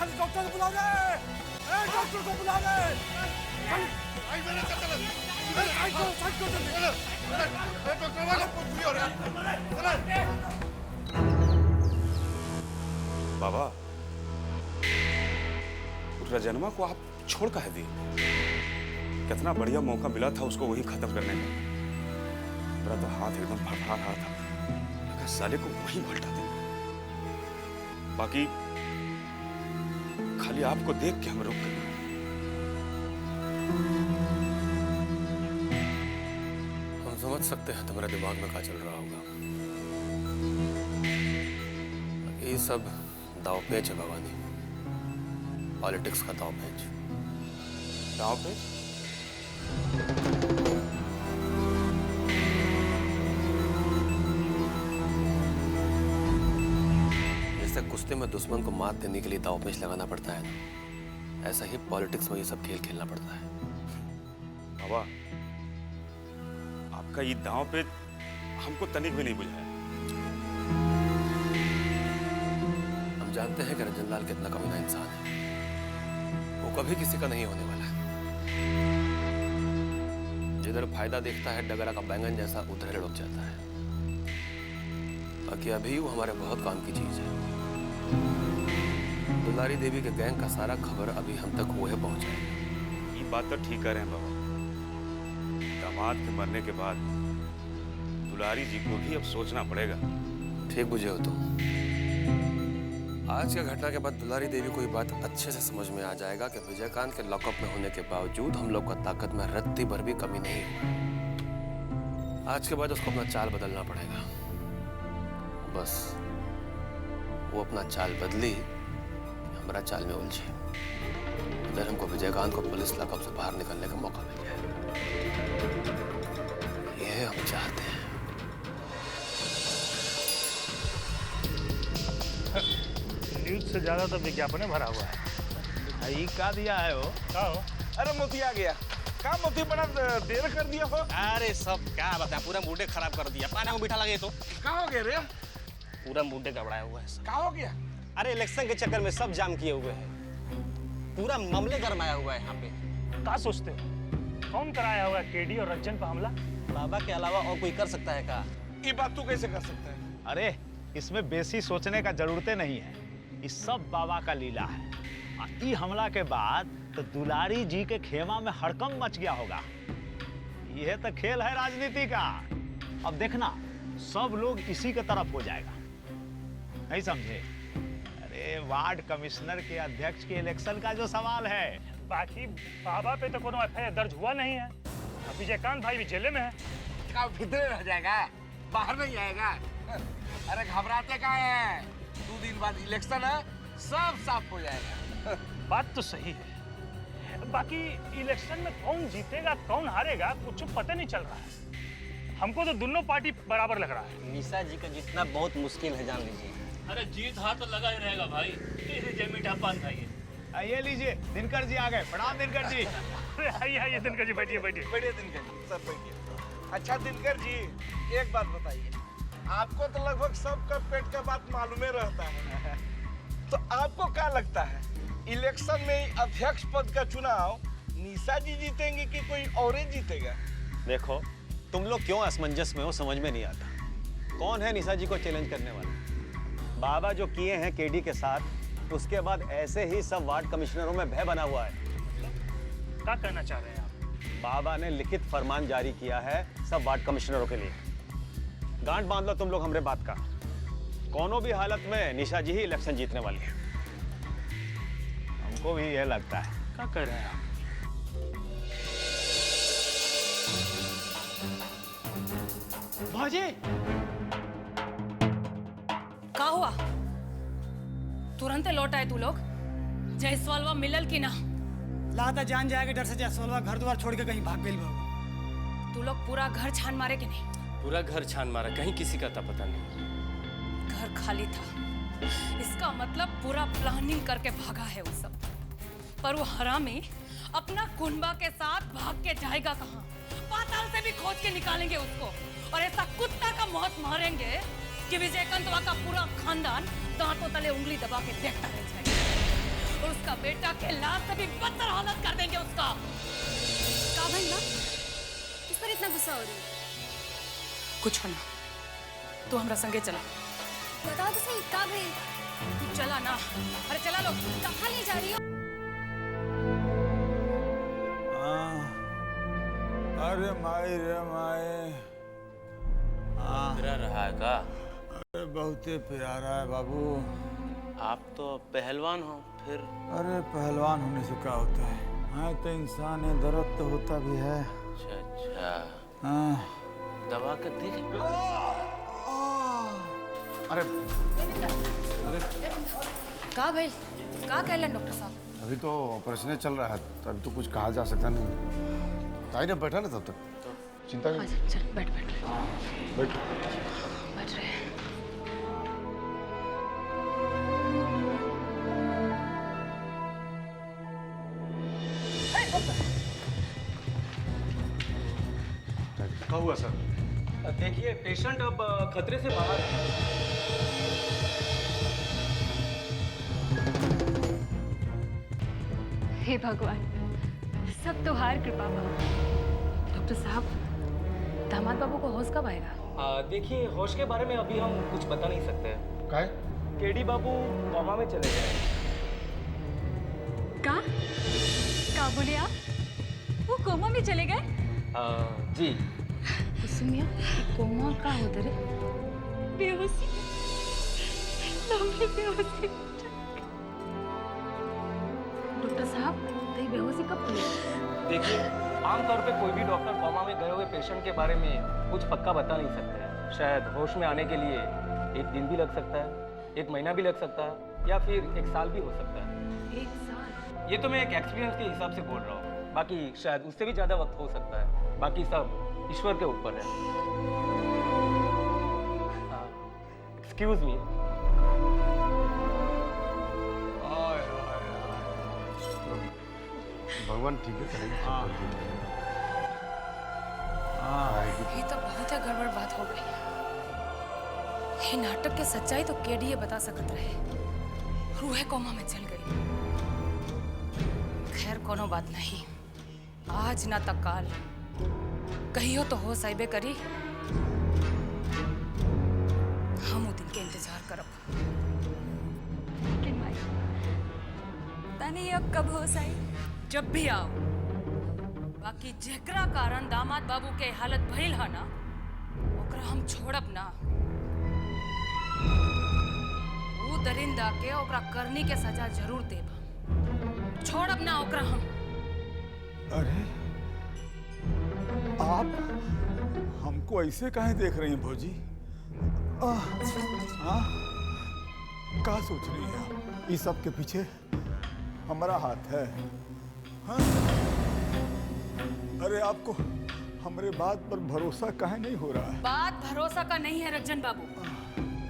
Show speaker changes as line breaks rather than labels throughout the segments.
खाली डॉक्टर को बुला ले, डॉक्टर को बुला ले।
आई मेरे चल डॉक्टर वाला पूरी हो रहा है।
बाबा, रजनमा को आप छोड़ काहे दिए? कितना बढ़िया मौका मिला था उसको वही खत्म करने का। मेरा तो हाथ एकदम फड़फड़ा रहा था, लगा साले को वही पलटा दे। बाकी खाली आपको देख के हम रुक गए।
हम समझ सकते हैं तुम्हारे दिमाग में क्या चल रहा होगा। ये सब दांवपेच है भवानी, पॉलिटिक्स का दांवपेच।
दांवपेच?
जैसे कुश्ती में दुश्मन को मात देने के लिए दांवपेच लगाना पड़ता है ना, ऐसा ही पॉलिटिक्स में ये सब खेल खेलना पड़ता है।
बाबा, आपका ये दांवपेच हमको तनिक भी नहीं बुझाया।
हम जानते हैं कि रंजन लाल कितना कमीना इंसान है, वो कभी किसी का नहीं होने वाला है। जिधर फायदा देखता है डगरा का बैंगन जैसा उधर लुक जाता है। बाकी अभी वो हमारे बहुत काम की चीज है। दुलारी देवी के गैंग का सारा खबर अभी हम तक वो है पहुंचा।
ये बात तो ठीक कह रहे हैं बाबा। दामाद के मरने के बाद दुलारी जी को भी अब सोचना पड़ेगा।
ठीक बुझे हो तुम। आज की घटना के बाद दुलारी देवी को ये बात अच्छे से समझ में आ जाएगा कि विजयकांत के लॉकअप में होने के बावजूद हम लोग का ताकत में रत्ती भर भी कमी नहीं हुआ। आज के बाद उसको अपना चाल बदलना पड़ेगा। बस वो अपना चाल बदली, हमारा चाल में उलझे। इधर हमको विजयकांत को पुलिस लॉकअप से बाहर निकलने का मौका मिल गया। ये हम चाहते हैं।
न्यूज से ज्यादा तो विज्ञापन में भरा हुआ है।
यही का दिया है वो?
क्या हो?
अरे मोती आ गया। का मोती बड़ा देर कर दिया हो?
अरे सब क्या बता, पूरा मूडे खराब कर दिया। पानी में बिठा लगे तो
का हो गया रे?
पूरा मूडे गड़बड़ाया हुआ है सब।
का हो गया?
अरे इलेक्शन के चक्कर में सब जाम किए हुए हैं, पूरा मामले गरमाया हुआ है यहाँ पे।
क्या सोचते हो? कौन कराया हुआ केडी और रंजन पर हमला?
बाबा के अलावा और कोई कर सकता है का?
ये बात तू कैसे कर सकता है?
अरे इसमें बेसी सोचने का जरूरतें नहीं है। ये सब बाबा का लीला है। ई हमला के बाद तो दुलारी जी के खेमा में हड़कंप मच गया होगा। यह तो खेल है राजनीति का। अब देखना सब लोग इसी के तरफ हो जाएगा। नहीं समझे? अरे वार्ड कमिश्नर के अध्यक्ष के इलेक्शन का जो सवाल है,
बाकी बाबा पे तो कोनो एफआईआर दर्ज हुआ नहीं है। अब विजयकांत भाई भी जेल में है।
का भीतर रह जाएगा, बाहर नहीं आएगा। अरे घबराते का है? 2 दिन बाद इलेक्शन है, सब साफ हो जाएगा।
बात तो सही है। बाकी इलेक्शन में कौन जीतेगा कौन हारेगा कुछ पता नहीं चल रहा है। हमको तो दोनों पार्टी बराबर लग रहा है।
निशा जी का जीतना बहुत मुश्किल है, जान लीजिए।
अरे जीत हाथ तो लगा ही रहेगा भाई। लीजिए मीठा पान खाइए।
आइए लीजिए। दिनकर जी आ गए। प्रणाम दिनकर जी।
अरे आइए आइए दिनकर जी, बैठिए बैठिए।
बैठिए दिनकर जी, सब बैठिए। अच्छा दिनकर जी, एक बात बताइए, आपको तो लगभग सबका पेट का बात मालूम रहता है, तो आपको क्या लगता है इलेक्शन में अध्यक्ष पद का चुनाव निशा जी जीतेंगे कि कोई और ही जीतेगा?
देखो तुम लोग क्यों असमंजस में हो, समझ में नहीं आता। कौन है निशा जी को चैलेंज करने वाला? बाबा जो किए हैं केडी के साथ, उसके बाद ऐसे ही सब वार्ड कमिश्नरों में भय बना हुआ है।
क्या कहना चाह रहे हैं आप?
बाबा ने लिखित फरमान जारी किया है सब वार्ड कमिश्नरों के लिए। गांठ बांध लो तुम लोग हमरे बात का। कोनो भी हालत में निशा जी ही इलेक्शन जीतने वाली है।
हमको भी यह लगता है।
क्या कह रहे हैं आप?
भाजी
का हुआ? तुरंत लौट आए तू लोग? जयसवालवा मिलल की ना?
लाता जान जाएगा डर से जयसवालवा घर द्वार छोड़ के कहीं भाग गई बाबू।
तू लोग पूरा घर छान मारे कि नहीं?
पूरा घर छान मारा, कहीं किसी का था पता नहीं।
घर खाली था, इसका मतलब पूरा प्लानिंग करके भागा है वो सब। पर वो हरामी अपना कुनबा के साथ भाग के जाएगा कहाँ? पाताल से भी खोज के निकालेंगे उसको, और ऐसा कुत्ता का मौत मारेंगे कि विजयकांतवा का पूरा खानदान दांतों तले उंगली दबा के देखता रह जाएगा। आपका बेटा के लाश से भी बदतर हालत कर देंगे उसका।
का भाई माँ किस पर इतना गुस्सा हो रही है?
कुछ होना, तू हमरा संगे चला।
बताओ तो सही का भाई?
तू चला ना। अरे चला लो।
कहाँ ले जा रही हो?
अरे माई रे माई,
पिरा रहा है का?
अरे बहुते प्यारा है बाबू।
आप तो पहलवान हो, फिर?
अरे पहलवान होने से क्या होता है? हाँ तो इंसान है, दर्द तो होता भी है।
अच्छा अच्छा।
हाँ।
दवा के दी?
अरे
का भाई? का कहलन डॉक्टर साहब?
अभी तो ऑपरेशन चल रहा है, तो अभी तो कुछ कहा जा सकता नहीं। ताई ने बैठा ना तब तक, चिंता नहीं।
अच्छा, चल बैठ बैठ
बैठ।
बैठ रहे।
क्या हुआ सर?
देखिए पेशेंट अब खतरे से बाहर है।
हे भगवान, सब तुम्हारी कृपा बा।
डॉक्टर साहब, दामाद बाबू को होश कब आएगा?
देखिए होश के बारे में अभी हम कुछ बता नहीं सकते।
काय?
केडी बाबू कोमा में चले गए।
का बोले आप? वो कोमा में चले गए?
जी।
कुसुमिया, कोमा का होता रे?
बेहोशी, लंबी बेहोशी।
डॉक्टर साहब, तेरी बेहोशी कब खुली?
देखिए आमतौर पे कोई भी डॉक्टर कोमा में गए हुए पेशेंट के बारे में कुछ पक्का बता नहीं सकते हैं। शायद होश में आने के लिए 1 दिन भी लग सकता है, 1 महीना भी लग सकता है, या फिर 1 साल भी हो सकता है।
1 साल?
ये तो मैं एक एक्सपीरियंस के हिसाब से बोल रहा हूँ, बाकी शायद उससे भी ज़्यादा वक्त हो सकता है। बाकी सब ईश्वर के ऊपर है। Excuse me.
भगवान ठीक है करेंगे।
ये तो बहुत ही गड़बड़ बात हो गई। ये नाटक के सच्चाई तो केडीए बता सकत रहे। रूहे कोमा में चल गई। खैर कोनो बात नहीं, आज ना तक काल कहियो तो हो साइबे करी। हम वो दिन के इंतजार करब।
लेकिन भाई पता नहीं अब कब हो साई।
जब भी आओ। बाकी जेकरा कारण दामाद बाबू के हालत भइल है ना, ओकरा हम छोड़ब ना। वो दरिंदा के ओकरा करनी के सजा जरूर देब। छोड़ब ना ओकरा हम।
अरे आप हमको ऐसे काहे देख रही हैं भौजी? हाँ? क्या सोच रही हैं आप? इस सब के पीछे हमारा हाथ है। हाँ? अरे आपको हमारे बात पर भरोसा काहे नहीं हो रहा है?
बात भरोसा का नहीं है रंजन बाबू।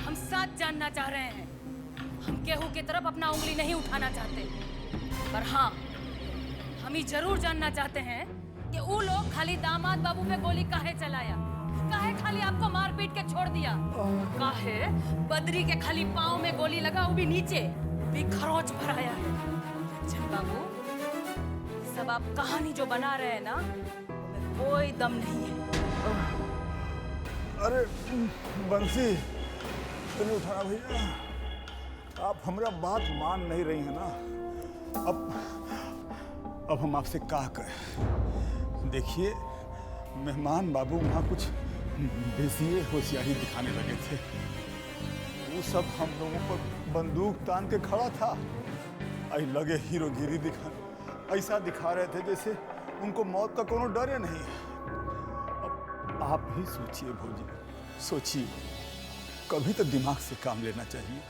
हम सच जानना चाह रहे हैं। हम केहू की तरफ अपना उंगली नहीं उठाना चाहते, पर हाँ हम ही जरूर जानना चाहते हैं कि वो लोग खाली दामाद बाबू पे गोली काहे चलाया, काहे खाली आपको मार पीट के छोड़ दिया, काहे बद्री के खाली पाँव में गोली लगा, वो भी नीचे, भी खरोच भराया है। रंजन बाबू, सब आप कहानी जो बना रहे हैं ना, उसमें कोई दम नहीं है।
अरे बंसी, तुम उठाना भैया। आप हमारा बात मान नहीं रही हैं ना। अब हम आपसे क्या कहें? देखिए, मेहमान बाबू वहाँ कुछ बेसी होशियारी दिखाने लगे थे। वो सब हम लोगों पर बंदूक तान के खड़ा था। आई लगे हीरोगिरी दिखाने, ऐसा दिखा रहे थे जैसे उनको मौत का कोनो डर ही नहीं है। अब आप ही सोचिए भौजी, सोचिए, कभी तो दिमाग से काम लेना चाहिए।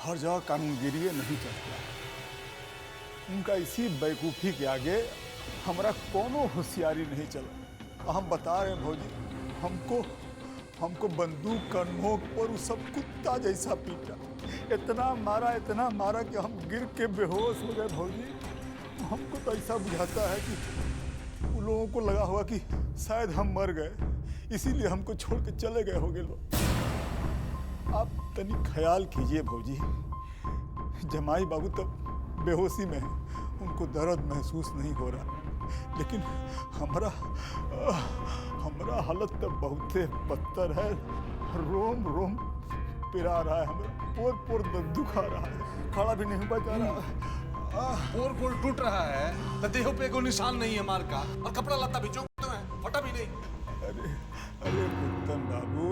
हर जगह कानूनगिरी नहीं चलता। उनका इसी बेवकूफ़ी के आगे हमारा कोनो होशियारी नहीं चला। हम बता रहे हैं भौजी, हमको बंदूक का नोक पर वो सब कुत्ता जैसा पीटा, इतना मारा कि हम गिर के बेहोश हो गए भौजी। हमको तो ऐसा बुझाता है कि उन लोगों को लगा हुआ कि शायद हम मर गए, इसीलिए हमको छोड़ के चले गए होंगे लोग। आप तनी ख्याल कीजिए भौजी, जमाई बाबू तो बेहोशी में हैं, उनको दर्द महसूस नहीं हो रहा, लेकिन हमारा हालत तो बहुत बदतर है। रोम रोम पिरा रहा है, हमारा पोर पोर दुखा रहा है, खड़ा भी नहीं हुआ जा रहा।
पोर पोर टूट रहा है तो देह पे कोई निशान नहीं है मार का, और कपड़ा लत्ता भी जो है फटा भी नहीं।
अरे कुत्तन बाबू,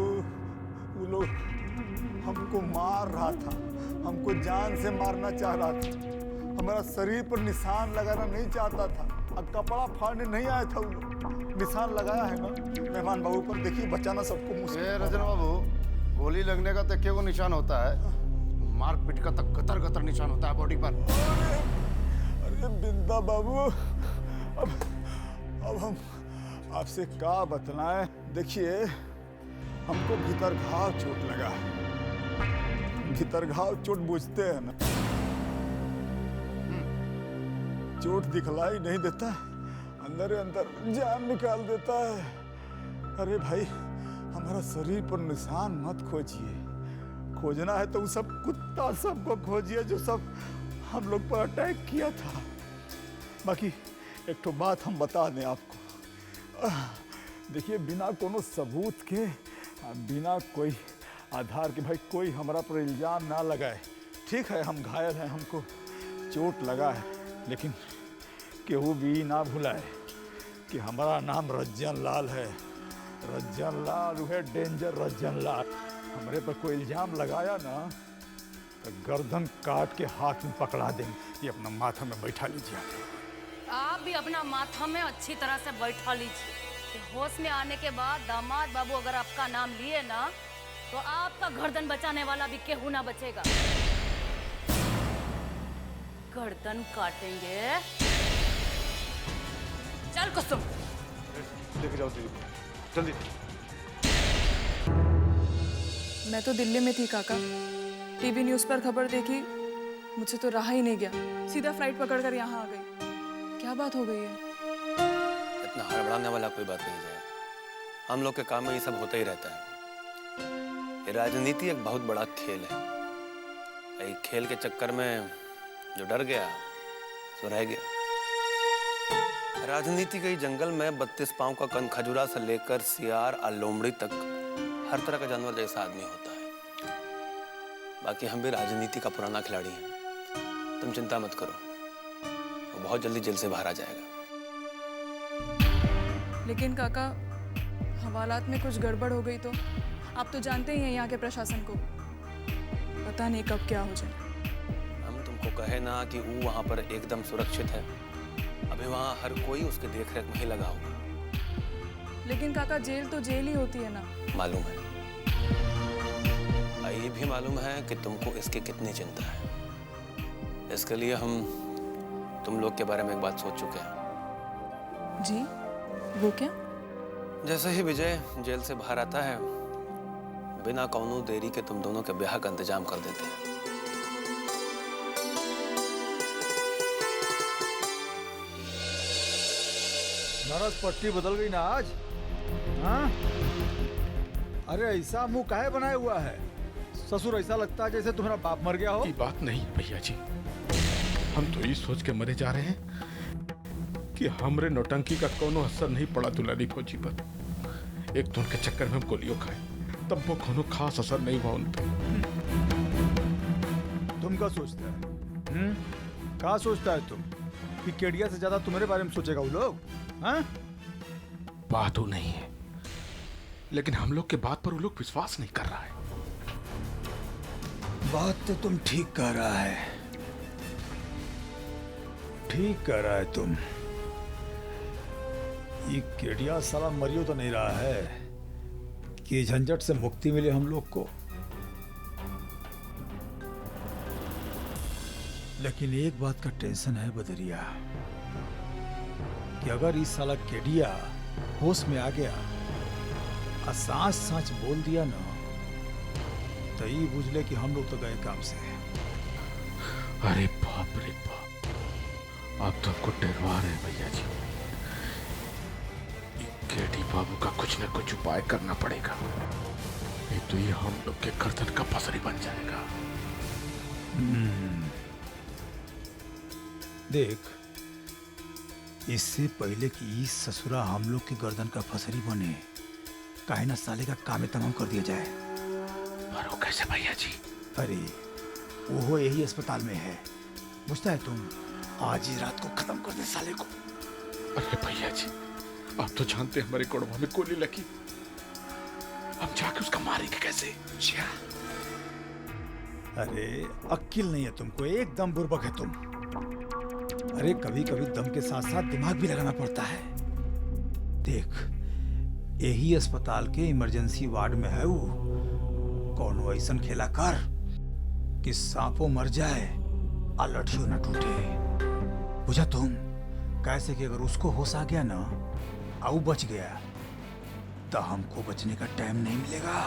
वो लोग हमको मार रहा था, हमको जान से मारना चाह रहा था, हमारा शरीर पर निशान लगाना नहीं चाहता था, अब कपड़ा फाड़ने नहीं आया था वो लोग। निशान लगाया है ना मेहमान बाबू पर, देखिए बचाना सबको मुश्किल।
रजन बाबू, गोली लगने का तक वो निशान होता है, मार पीट का तक गतर गतर निशान होता है बॉडी पर।
अरे बिंदा बाबू, अब हम आपसे क्या बतलाएं। देखिए, हमको भीतर घाव चोट लगा है, भीतर घाव चोट बुझते हैं ना, चोट दिखलाई नहीं देता, अंदर अंदर जान निकाल देता है। अरे भाई, हमारा शरीर पर निशान मत खोजिए, खोजना है तो वो सब कुत्ता सबको खोजिए जो सब हम लोग पर अटैक किया था। बाकी एक तो बात हम बता दें आपको, देखिए बिना कोनो सबूत के, बिना कोई आधार के भाई कोई हमारा पर इल्ज़ाम ना लगाए। ठीक है, हम घायल हैं, हमको चोट लगा है, लेकिन केहू भी ना भुलाए कि हमारा नाम रज्जन लाल है। रज्जन लाल है, डेंजर रज्जन लाल। हमारे पर कोई इल्ज़ाम लगाया ना तो गर्दन काट के हाथ में पकड़ा देंगे। ये अपना माथा में बैठा लीजिए।
आप भी अपना माथा में अच्छी तरह से बैठा लीजिए कि होश में आने के बाद दामाद बाबू अगर आपका नाम लिए ना तो आपका गर्दन बचाने वाला भी केहू ना बचेगा। गर्दन काटेंगे। चल कुसुम,
लेके जाओ दीदी, जल्दी।
मैं तो दिल्ली में थी काका, टीवी न्यूज़ पर खबर देखी, मुझसे तो रहा ही नहीं गया, सीधा फ्लाइट पकड़कर यहाँ आ गई। क्या बात हो गई है?
इतना हड़बड़ाने वाला कोई बात नहीं है, हम लोग के काम में ये सब होता ही रहता है। ये राजनीति एक बहुत बड़ा खेल है, एक खेल के चक्कर में जो डर गया सो रह गया। राजनीति के जंगल में 32 पांव का कन खजूरा से लेकर सियार और लोमड़ी तक हर तरह का जानवर जैसा आदमी होता है। बाकी हम भी राजनीति का पुराना खिलाड़ी हैं, तुम चिंता मत करो, वो बहुत जल्दी जेल से बाहर आ जाएगा।
लेकिन काका, हवालात में कुछ गड़बड़ हो गई तो? आप तो जानते ही हैं यहाँ के प्रशासन को, पता नहीं कब क्या हो जाए।
हम तुमको कहे ना कि वो वहाँ पर एकदम सुरक्षित है, अभी वहाँ हर कोई उसके देखरेख में ही लगा होगा।
लेकिन काका, जेल तो जेल ही होती है ना।
मालूम है, ये भी मालूम है कि तुमको इसकी कितनी चिंता है। इसके लिए हम तुम लोग के बारे में एक बात सोच चुके हैं।
जी, वो क्या?
जैसे ही विजय जेल से बाहर आता है, बिना कौनो देरी के तुम दोनों के ब्याह का इंतजाम कर देते हैं।
नरस पट्टी बदल गई ना आज? हाँ? अरे ऐसा मुंह काहे बनाया हुआ है? ससुर ऐसा लगता है जैसे तुम्हारा बाप मर गया हो।
ये बात नहीं भैया जी, हम तो ये सोच के मरे जा रहे हैं कि हमरे नौटंकी का कोनो असर नहीं पड़ा दुलारी फौजी पर। एक तो उनके चक्कर में हम गोलियों खाए, तब वो कोनो खास असर नहीं हुआ उन पे।
तुम क्या सोचता है? क्या सोचता है तुम कि केडिया से ज्यादा तुम्हारे बारे में सोचेगा वो लोग? हाँ?
बात वो नहीं है, लेकिन हम लोग के बात पर वो लोग विश्वास नहीं कर रहा है।
बात तो तुम ठीक कह रहा है, ठीक कह रहा है तुम। ये केडिया साला मरियो तो नहीं रहा है कि झंझट से मुक्ति मिले हम लोग को। लेकिन एक बात का टेंशन है बदरिया, कि अगर इस साला केडिया होश में आ गया और सांच सांच बोल दिया ना, तो ये बुझ ले कि हम लोग तो गए काम से।
अरे बाप रे बाप, आप तो हमको डरवा रहे हैं भैया जी। केडी बाबू का कुछ न कुछ उपाय करना पड़ेगा, नहीं तो ये हम लोग के गर्दन का पसरी बन जाएगा।
देख, इससे पहले कि इस ससुरा हम लोग की गर्दन का फसरी बने, काहे ना साले का काम तमाम कर दिया जाए।
पर वो कैसे भैया जी?
अरे वो यही अस्पताल में है, बुझता है तुम? आज ही रात को खत्म कर दे साले को।
अरे भैया जी, आप तो जानते हैं हमारे कोड़वा में गोली लगी, हम जाके उसका मारेंगे कैसे?
अरे अक्ल नहीं है तुमको, एकदम बुर्बक है तुम। अरे कभी कभी दम के साथ साथ दिमाग भी लगाना पड़ता है। देख, यही अस्पताल के इमरजेंसी वार्ड में है वो। कौन ऐसा खेला कर कि सांपों मर जाए और लठियों न टूटे, बुझा तुम? कैसे कि अगर उसको होश आ गया ना, आऊ बच गया, तो हमको बचने का टाइम नहीं मिलेगा।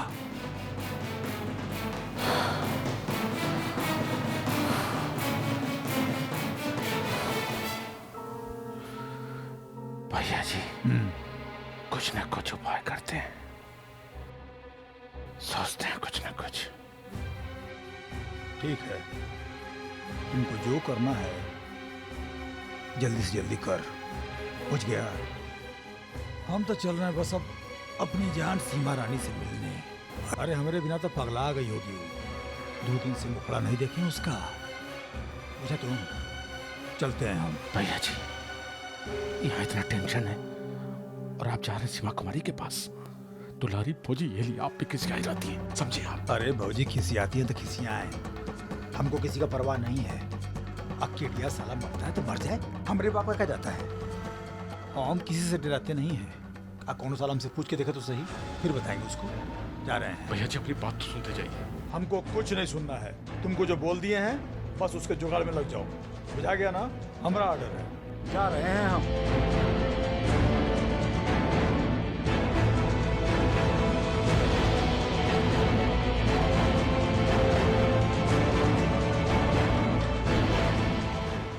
भैया जी, कुछ न कुछ उपाय करते हैं, सोचते हैं कुछ न कुछ।
ठीक है, तुमको जो करना है जल्दी से जल्दी कर, बुझ गया? हम तो चल रहे हैं बस अब अपनी जान सीमा रानी से मिलने। अरे हमारे बिना तो पगला गई होगी वो, 2 दिन से मुखड़ा नहीं देखे उसका, बुझा तुम? चलते हैं हम।
भैया जी, यहाँ इतना टेंशन है और आप जा रहे हैं सीमा कुमारी के पास। दुलारी फौजी ये लिए आप भी खिसियाई जाती है, समझे आप?
अरे भौजी खिसियाती है तो खिसियाएं, हमको किसी का परवाह नहीं है। अकेलिया साला मरता है तो मर जाए, हमारे बाप का क्या जाता है? हम किसी से डराते नहीं हैं। कौन साला हमसे पूछ के देखा तो सही, फिर बताएंगे उसको। जा रहे हैं
भैया जी, अपनी बात तो सुनते जाइए।
हमको कुछ नहीं सुनना है, तुमको जो बोल दिए हैं बस उसके जुगाड़ में लग जाओ, बुझा गया ना? हमारा ऑर्डर है, जा रहे हैं हम।